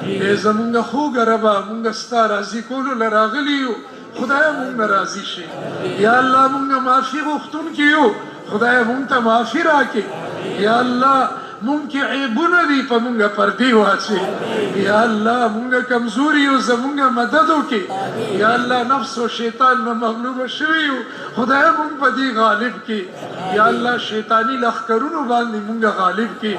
ای زمونږ خوږه ربه مونږ ستا راضي کولو له راغلي یو خدایه مونږ نه راضي شي یا الله مونږ معافي غوښتونکي یو خدایه مونږ ته معافي راکړي یا الله مونږ کې عیبونه دي په مونږ پردې واچوې یا الله مونږ کمزوري یو زمونږ مدد وکړي یا الله نفس و شیطان نه مغلوبه شوي یو خدایه مونږ په دې غالب کړي یا الله شیطاني لښکرونو باندې مونږ غالب کړي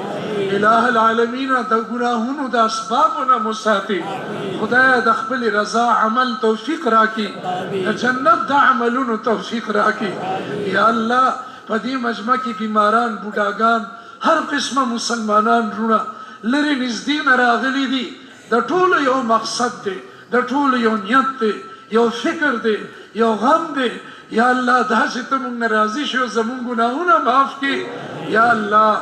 الٰه العالمین د ګناهونو د اسبابو نه مو ساتي خدایه د خپل رضا عمل توفیق راکړي د جنت د عملونو توفیق راکړي یا الله په دې مجمع کې بیماران بوډاګان هر قسمه مسلمانان رونه لرې نږدې نه راغلي دي د ټولو یو مقصد دی د ټولو یو نیت دی یو فکر دی یو غم دی یا الله داسې ته موږ نه راضي شو زموږ ګناهونه معاف کړي یا الله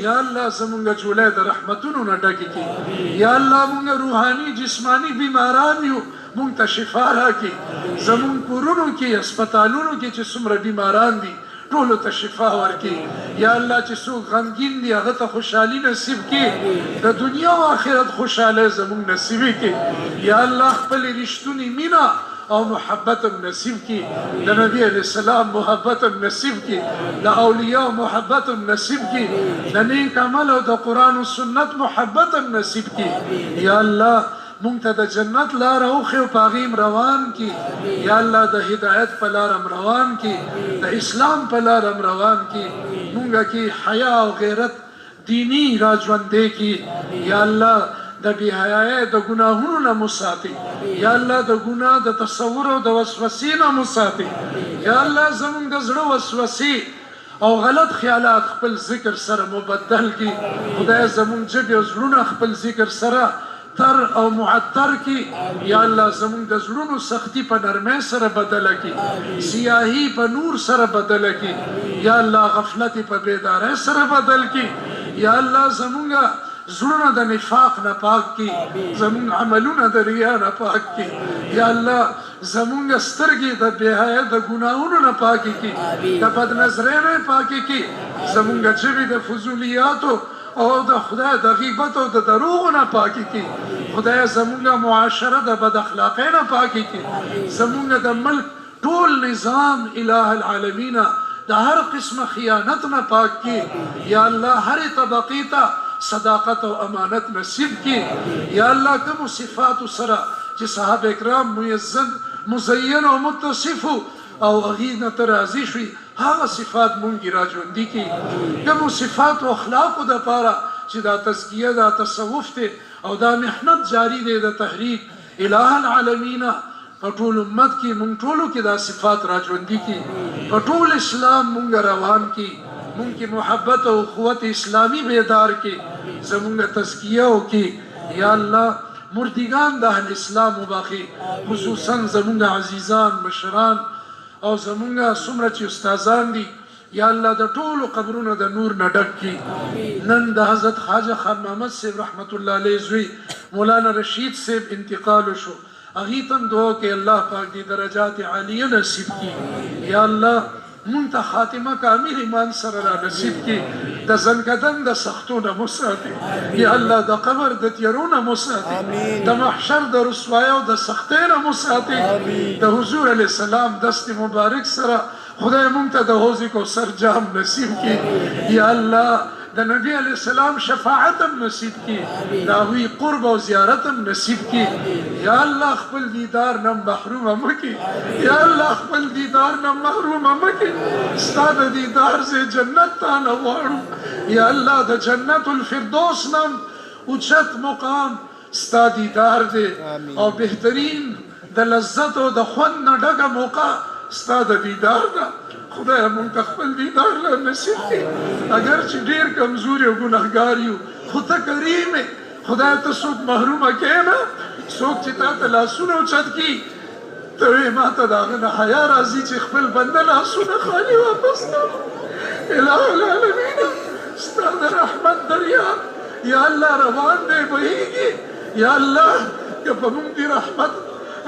یا الله زمونږ چولی د رحمتونو نه ډکې کړي یا الله مونږ روحاني جسماني بیماران یو مونږ ته شفا راکړي زمونږ کورونو کې هسپتالونو کې چې څومره بیماران دي ټولو ته شفا ورکړي یا الله چې څوک غمګین دي هغه ته خوشحالي نصیب کړي د دنیا او آخرت خوشحالی زمونږ نصیبې کړي یا الله خپلې رښتونې مینه او محبت نصیب کړي د نبی علیه السلام محبت نصیب کړي د اولیاء محبت نصیب کړي د نیک عمل او د قرآن و سنت محبت نصیب کړي یا الله مونږ ته د جنت لاره وښیي او په هغې روان کړي یا الله د هدایت په لاره روان کړي د اسلام په لاره روان کړي مونږ کې حیا او غیرت دینی را ژوندی کړي یا الله د بې حیایۍ د ګناهونو نه مو ساتي یا الله د ګناه د تصور او د وسوسې نه مو ساتي یا الله زمونږ د زړه وسوسې او غلط خیالات خپل ذکر سره مبدل کړي خدای زمونږ ژبې او زړونه خپل ذکر سره تر او معطر کی یا الله زمونږ د زړونو سختی په نرمۍ سره بدله کړي سیاهي په نور سره بدله کړي یا الله غفلت په بیدارۍ سره بدل کړي یا الله زمونږ زړونه د نفاق نه پاک کړي زمونږ عملونه د ریا نه پاک کړي یا الله زمونږ سترګې د بې حیا د ګناهونو نه پاکې کړي د بدنظرۍ نه پاکې کړي زمونږ ژبې د فضولیاتو او د خدای د غیبت او د دروغو نه پاکې کړي خدای زمونږ معاشره د بد اخلاقۍ نه پاکې کړي زمونږ د ملک ټول نظام الٰه العالمین د هر قسمه خیانت نه پاک کړي یا الله هرې طبقې ته صداقت او امانت نصیب کړي یا الله کومو صفاتو سره چې صحابه کرام مزین او متصف او هغې نه ته راضي شوي هغه صفات مونږ را ژوندي کړي کومو صفاتو اخلاقو دپاره چې دا تزکیه دا تصوف دی او دا محنت جاری دی د تحریک الٰه العالمین په ټول امت کې مونږ ټولو کې دا صفات را ژوندي کړي په ټول اسلام مونږ روان کړي مونږ کې محبت او قوت اسلامي بیدار کړي زمونږ تزکیه وکړي یا الله مردگان د اهل اسلام وبخي خصوصا زمونږ عزیزان مشران او زمونږ څومره چې استادان دي یا الله د ټولو قبرونه د نور نه ډک کړي نن د حضرت خواجه خان محمد صاحب رحمت الله علیه زوی مولانا رشید صاحب انتقال شو هغې ته هم دعا کوي الله پاک دې درجات عالیه نصیب کړي یا الله مونږ ته خاتمه کامل ایمان سره را نصیب کړي د زنګدن د سختو نه مو ساتي یا الله د قبر د تیارو نه مو ساتي د محشر د رسوایۍ او د سختۍ نه مو ساتي د حضور علیه السلام دست مبارک سره خدای مونږ ته د حوض کوثر جام نصیب کړي یا الله د نبی علیه السلام شفاعت هم نصیب کړي د هغوی قرب او زیارت هم نصیب کړي یا الله خپل دیدار نه محرومه مه کړي یا الله خپل دیدار نه محرومه مه کړي ستا د دیدار ځای جنت ته نه غواړو یا الله د جنت الفردوس نه اوچت مقام ستا دیدار دی او بهترین د لذت او د خوند نه ډکه موقع ستا د دیدار ده خدای مونږ ته خپل دیدار له نصیب کړي اگر چې ډېر کمزوري او ګناهګار یو خو ته کریم یې خدای ته څوک محرومه کړې نه څوک چې تا ته لاسونه اوچت کړي ته وایې ما ته د هغه نه حیا راځي چې خپل بنده لاسونه خالي واپس کړم الٰه العالمین ستا د رحمت دریاب یا الله روان دی بهیږي یا الله که په مونږ دې رحمت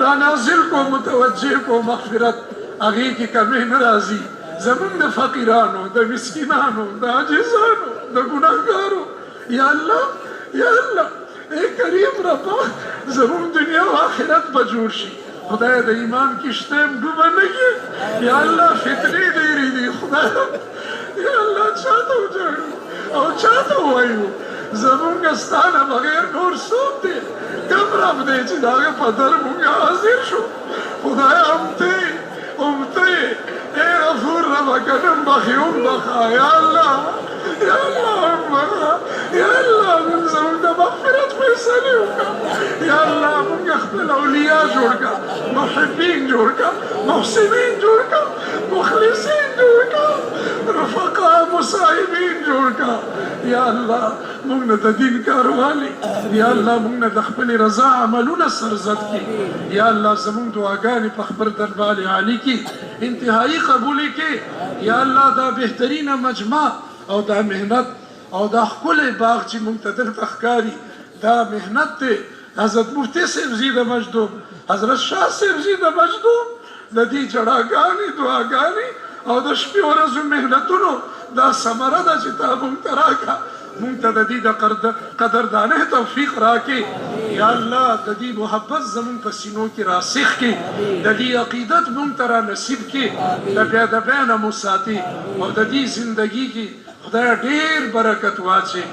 را نازل کو متوجه کو مغفرت هغې کې کمې نه راځي زمونږ د فقیرانو د مسکینانو د عاجزانو د ګناهګارو یا الله اے کریم ربا زمون دنیا و آخرت به جوړ شي خدای د ایمان کشته هم ډوبه نه کړي یا الله فتنې ډېرې دي خدای یا الله چاته وجاړو او چاته ووایو زمونږ ستا نه بغیر نور څوک دی کوم رب دی چې د هغه په در مونږ حاضر شو خدای هم ته اے غفور ربه که نن بخي هم بخه یا الله یا الله هم بخه یا الله نن زمونږ د مغفرت فیصلې وکړه یا الله مونږ خپل اولیا جوړ کړه محبین جوړ کړه محسنین جوړ کړه مخلصین جوړ کړه رفقا مصاحبین جوړ کړه یا الله مونږ نه د دین کاروالي یا الله مونږ نه د خپلې رضا عملونه سرزد کړي یا الله زمونږ دعاګانې په خپل دربار عالي کې انتهایی قبول کې یا الله دا بهترینه مجمع او دا مهنت او دا ښکلی باغ چې مونږ ته دلته ښکاري دا مهنت دی حضرت مفتي صاحب زی د مجدوم حضرت شاه صاحب زی د مجدوم د دې جړاګانې دعاګانې او د شپې ورځو محنتونو دا ثمره ده چې تا مونږ ته راکړه مونږ ته د دې د قدردانۍ توفیق راکړي یا الله د دې محبت زمونږ په سینو کې راسخ کړي د دې عقیدت مونږ ته را نصیب کړي د بیا د بیا نه مو ساتي او د دې زندګي کې خدای ډېر برکت واچي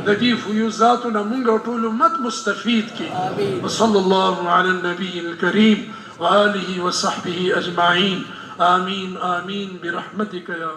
د دې فیوزاتو نه مونږ ټول امت مستفید کړي وصلی الله علی النبی الکریم وآله وصحبه اجمعین آمین آمین برحمتک یا